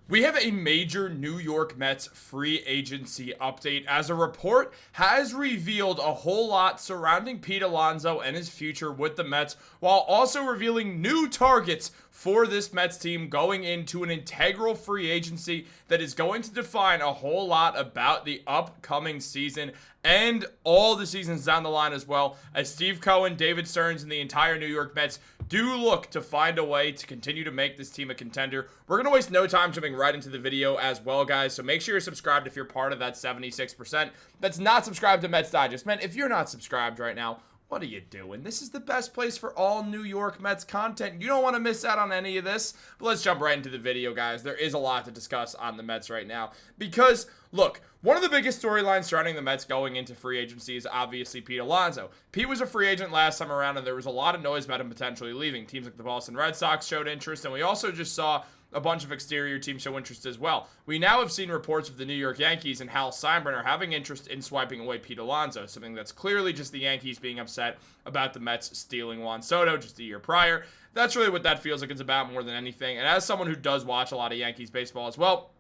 We have a major New York Mets free agency update as a report has revealed a whole lot surrounding Pete Alonso and his future with the Mets, while also revealing new targets for this Mets team going into an integral free agency that is going to define a whole lot about the upcoming season and all the seasons down the line as well, as Steve Cohen, David Stearns, and the entire New York Mets do look to find a way to continue to make this team a contender. We're going to waste no time jumping right into the video as well, guys, so make sure you're subscribed if you're part of that 76% that's not subscribed to Mets Digest. Man, if you're not subscribed right now, what are you doing? This is the best place for all New York Mets content. You don't want to miss out on any of this. But let's jump right into the video, guys. There is a lot to discuss on the Mets right now because, look, one of the biggest storylines surrounding the Mets going into free agency is obviously Pete Alonso. Pete was a free agent last time around, and there was a lot of noise about him potentially leaving. Teams like the Boston Red Sox showed interest, and we also just saw a bunch of exterior teams show interest as well. We now have seen reports of the New York Yankees and Hal Steinbrenner having interest in swiping away Pete Alonso, something that's clearly just the Yankees being upset about the Mets stealing Juan Soto just a year prior. That's really what that feels like it's about more than anything. And as someone who does watch a lot of Yankees baseball as well,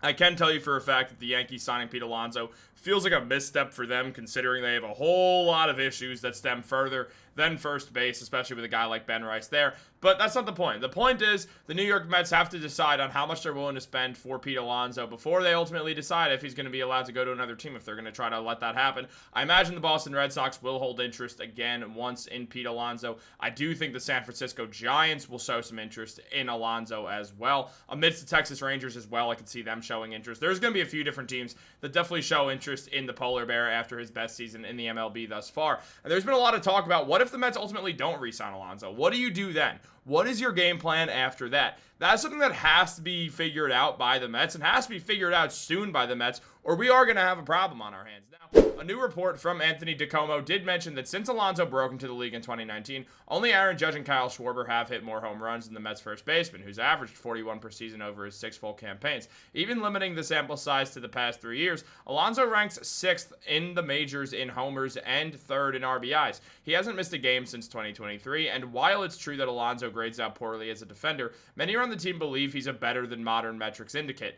I can tell you for a fact that the Yankees signing Pete Alonso feels like a misstep for them, considering they have a whole lot of issues that stem further than first base, especially with a guy like Ben Rice there. But that's not the point. The point is the New York Mets have to decide on how much they're willing to spend for Pete Alonso before they ultimately decide if he's going to be allowed to go to another team, if they're going to try to let that happen. I imagine the Boston Red Sox will hold interest again once in Pete Alonso. I do think the San Francisco Giants will show some interest in Alonso as well. Amidst the Texas Rangers as well, I can see them showing interest. There's going to be a few different teams that definitely show interest in the Polar Bear after his best season in the MLB thus far. And there's been a lot of talk about what if the Mets ultimately don't re-sign Alonso? What do you do then? What is your game plan after that? That's something that has to be figured out by the Mets and has to be figured out soon by the Mets, or we are going to have a problem on our hands. Now, a new report from Anthony DiComo did mention that since Alonso broke into the league in 2019, only Aaron Judge and Kyle Schwarber have hit more home runs than the Mets first baseman, who's averaged 41 per season over his 6 full campaigns. Even limiting the sample size to the past 3 years, Alonso ranks 6th in the majors in homers and 3rd in RBIs. He hasn't missed a game since 2023, and while it's true that Alonso grades out poorly as a defender, many around the team believe he's a better than modern metrics indicate.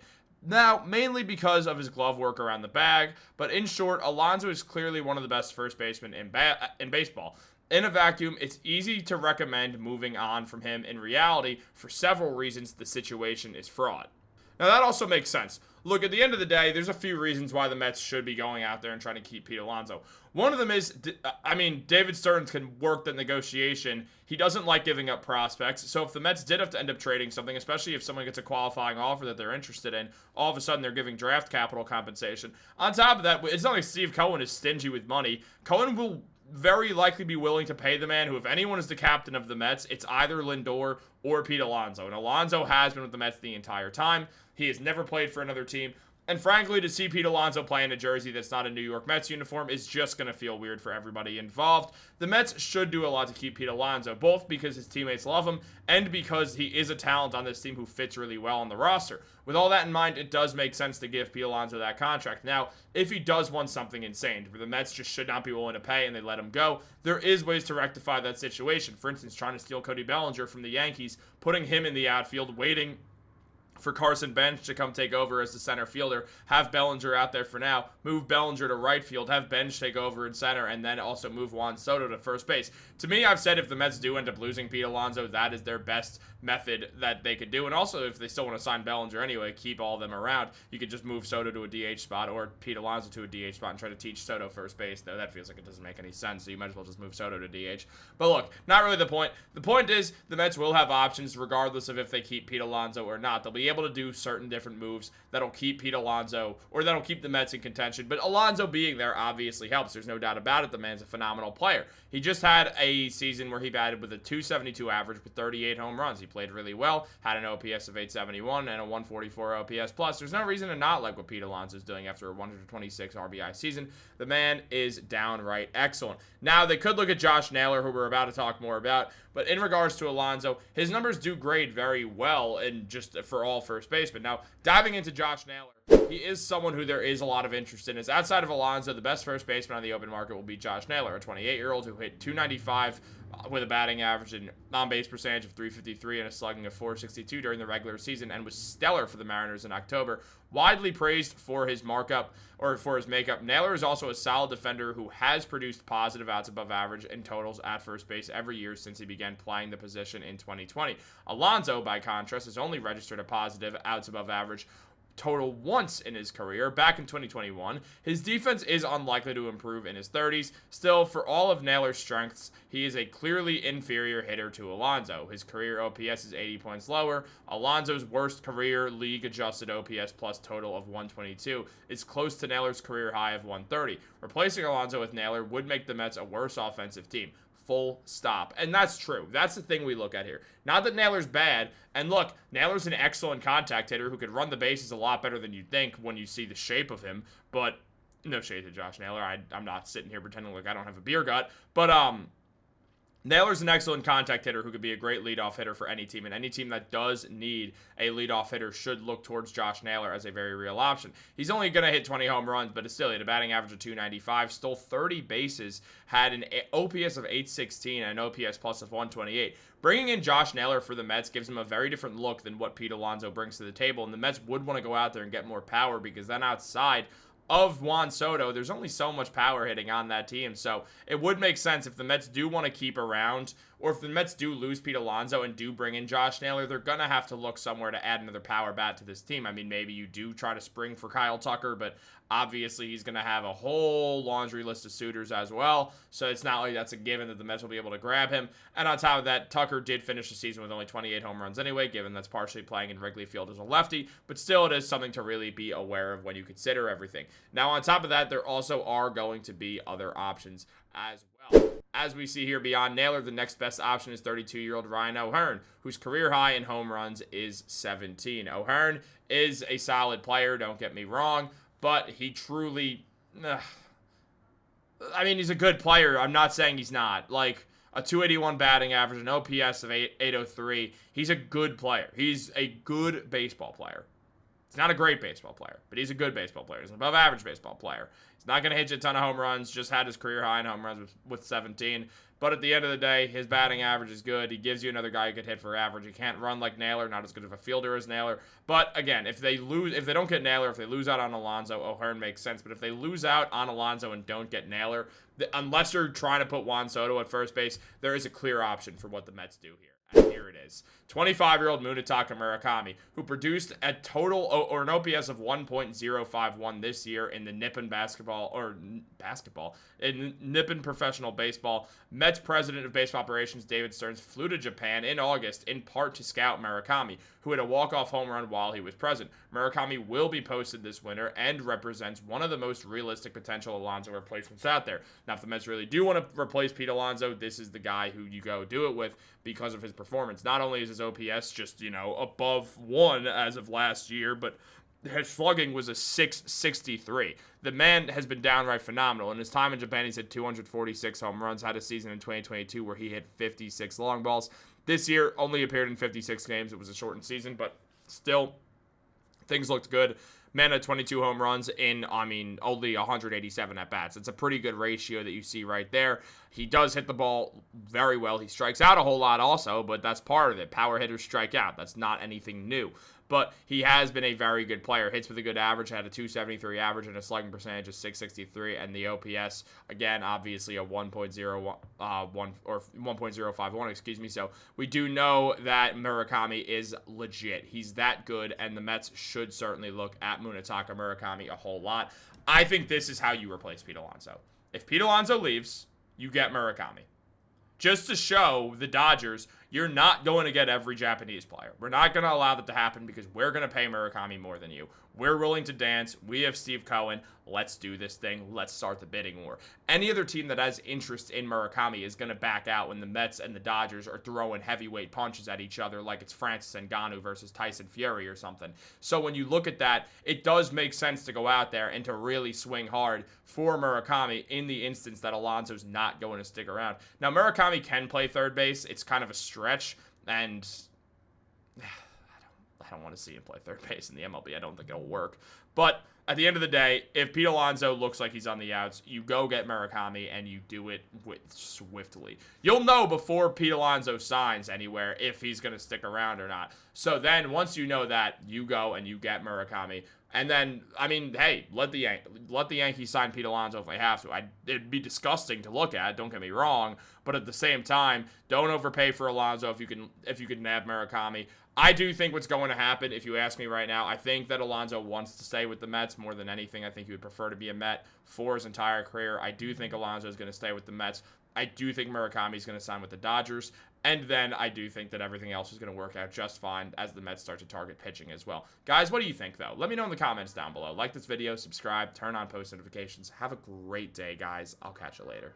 Now, mainly because of his glove work around the bag, but in short, Alonso is clearly one of the best first basemen in baseball. In a vacuum, it's easy to recommend moving on from him. In reality, for several reasons, the situation is fraud. Now, that also makes sense. Look, at the end of the day, there's a few reasons why the Mets should be going out there and trying to keep Pete Alonso. One of them is, David Stearns can work the negotiation. He doesn't like giving up prospects. So if the Mets did have to end up trading something, especially if someone gets a qualifying offer that they're interested in, all of a sudden they're giving draft capital compensation. On top of that, it's not like Steve Cohen is stingy with money. Cohen will very likely be willing to pay the man who, if anyone is the captain of the Mets, it's either Lindor or Pete Alonso. And Alonso has been with the Mets the entire time. He has never played for another team. And frankly, to see Pete Alonso play in a jersey that's not a New York Mets uniform is just going to feel weird for everybody involved. The Mets should do a lot to keep Pete Alonso, both because his teammates love him and because he is a talent on this team who fits really well on the roster. With all that in mind, it does make sense to give Pete Alonso that contract. Now, if he does want something insane, where the Mets just should not be willing to pay and they let him go, there is ways to rectify that situation. For instance, trying to steal Cody Bellinger from the Yankees, putting him in the outfield, waiting for Carson Bench to come take over as the center fielder, have Bellinger out there for now, move Bellinger to right field, have Bench take over in center, and then also move Juan Soto to first base. To me, I've said if the Mets do end up losing Pete Alonso, that is their best method that they could do. And also, if they still want to sign Bellinger anyway, keep all of them around, you could just move Soto to a DH spot or Pete Alonso to a DH spot and try to teach Soto first base, though that feels like it doesn't make any sense, so you might as well just move Soto to DH. But look, not really the point. The point is the Mets will have options regardless of if they keep Pete Alonso or not. They'll be able to do certain different moves that'll keep Pete Alonso, or that'll keep the Mets in contention. But Alonso being there obviously helps. There's no doubt about it. The man's a phenomenal player. He just had a season where he batted with a 272 average with 38 home runs. He played really well, had an OPS of 871 and a 144 OPS plus. There's no reason to not like what Pete Alonso is doing after a 126 RBI season. The man is downright excellent. Now, they could look at Josh Naylor, who we're about to talk more about, but in regards to Alonso, his numbers do grade very well in just for all first basemen. Now, diving into Josh Naylor, he is someone who there is a lot of interest in. Is outside of Alonso, the best first baseman on the open market will be Josh Naylor, a 28-year-old who hit 295 with a batting average and on-base percentage of 353 and a slugging of 462 during the regular season, and was stellar for the Mariners in October. Widely praised for his makeup, Naylor is also a solid defender who has produced positive outs above average and totals at first base every year since he began playing the position in 2020. Alonso, by contrast, has only registered a positive outs above average total once in his career, back in 2021. His defense is unlikely to improve in his 30s. Still, for all of Naylor's strengths, he is a clearly inferior hitter to Alonso. His career OPS is 80 points lower. Alonso's worst career league-adjusted OPS plus total of 122 is close to Naylor's career high of 130. Replacing Alonso with Naylor would make the Mets a worse offensive team. Full stop. And that's true. That's the thing we look at here. Not that Naylor's bad. And look, Naylor's an excellent contact hitter who could run the bases a lot better than you'd think when you see the shape of him. But no shade to Josh Naylor. I'm not sitting here pretending like I don't have a beer gut. But Naylor's an excellent contact hitter who could be a great leadoff hitter for any team, and any team that does need a leadoff hitter should look towards Josh Naylor as a very real option. He's only going to hit 20 home runs, but still, he had a batting average of 295, stole 30 bases, had an OPS of 816 and an OPS plus of 128. Bringing in Josh Naylor for the Mets gives him a very different look than what Pete Alonso brings to the table, and the Mets would want to go out there and get more power because then outside of Juan Soto, there's only so much power hitting on that team. So it would make sense if the Mets do want to keep around, or if the Mets do lose Pete Alonso and do bring in Josh Naylor, they're going to have to look somewhere to add another power bat to this team. I mean, maybe you do try to spring for Kyle Tucker, but obviously he's going to have a whole laundry list of suitors as well. So it's not like that's a given that the Mets will be able to grab him. And on top of that, Tucker did finish the season with only 28 home runs anyway, given that's partially playing in Wrigley Field as a lefty. But still, it is something to really be aware of when you consider everything. Now, on top of that, there also are going to be other options as well. As we see here beyond Naylor, the next best option is 32-year-old Ryan O'Hearn, whose career high in home runs is 17. O'Hearn is a solid player, don't get me wrong, but he truly, he's a good player. I'm not saying he's not. Like, a 281 batting average, an OPS of 803. He's a good player. He's a good baseball player. He's not a great baseball player, but he's a good baseball player. He's an above average baseball player. He's not going to hit you a ton of home runs, just had his career high in home runs with 17. But at the end of the day, his batting average is good. He gives you another guy who could hit for average. He can't run like Naylor, not as good of a fielder as Naylor. But again, if they don't get Naylor, if they lose out on Alonso, O'Hearn makes sense. But if they lose out on Alonso and don't get Naylor, unless you're trying to put Juan Soto at first base, there is a clear option for what the Mets do here. And here it is. 25-year-old Munetaka Murakami, who produced a total or an OPS of 1.051 this year in the Nippon in Nippon professional baseball. Mets president of baseball operations David Stearns flew to Japan in August in part to scout Murakami, who had a walk-off home run while he was present. Murakami will be posted this winter and represents one of the most realistic potential Alonso replacements out there. Now, if the Mets really do want to replace Pete Alonso, this is the guy who you go do it with because of his performance. Not only is his OPS just, above 1 as of last year, but his slugging was a 663. The man has been downright phenomenal. In his time in Japan, he's hit 246 home runs, had a season in 2022 where he hit 56 long balls. This year, only appeared in 56 games. It was a shortened season, but still, things looked good. Man had 22 home runs in, only 187 at-bats. It's a pretty good ratio that you see right there. He does hit the ball very well. He strikes out a whole lot also, but that's part of it. Power hitters strike out. That's not anything new. But he has been a very good player. Hits with a good average, had a 273 average and a slugging percentage of 663, and the OPS, again, obviously a 1.01 or 1.051, excuse me. So we do know that Murakami is legit. He's that good, and the Mets should certainly look at Munetaka Murakami a whole lot. I think this is how you replace Pete Alonso. If Pete Alonso leaves, you get Murakami. Just to show the Dodgers, you're not going to get every Japanese player. We're not going to allow that to happen because we're going to pay Murakami more than you. We're willing to dance. We have Steve Cohen. Let's do this thing. Let's start the bidding war. Any other team that has interest in Murakami is going to back out when the Mets and the Dodgers are throwing heavyweight punches at each other like it's Francis Ngannou versus Tyson Fury or something. So when you look at that, it does make sense to go out there and to really swing hard for Murakami in the instance that Alonso's not going to stick around. Now, Murakami can play third base. It's kind of a stretch, and don't want to see him play third base in the MLB. I don't think it'll work. But at the end of the day, if Pete Alonso looks like he's on the outs, you go get Murakami and you do it swiftly. You'll know before Pete Alonso signs anywhere if he's going to stick around or not. So then once you know that, you go and you get Murakami. And then, I mean, hey, let the Yankees sign Pete Alonso if they have to. It'd be disgusting to look at, don't get me wrong. But at the same time, don't overpay for Alonso if you can nab Murakami. I do think what's going to happen, if you ask me right now, I think that Alonso wants to stay with the Mets more than anything. I think he would prefer to be a Met for his entire career. I do think Alonso is going to stay with the Mets. I do think Murakami is going to sign with the Dodgers. And then I do think that everything else is going to work out just fine as the Mets start to target pitching as well. Guys, what do you think, though? Let me know in the comments down below. Like this video, subscribe, turn on post notifications. Have a great day, guys. I'll catch you later.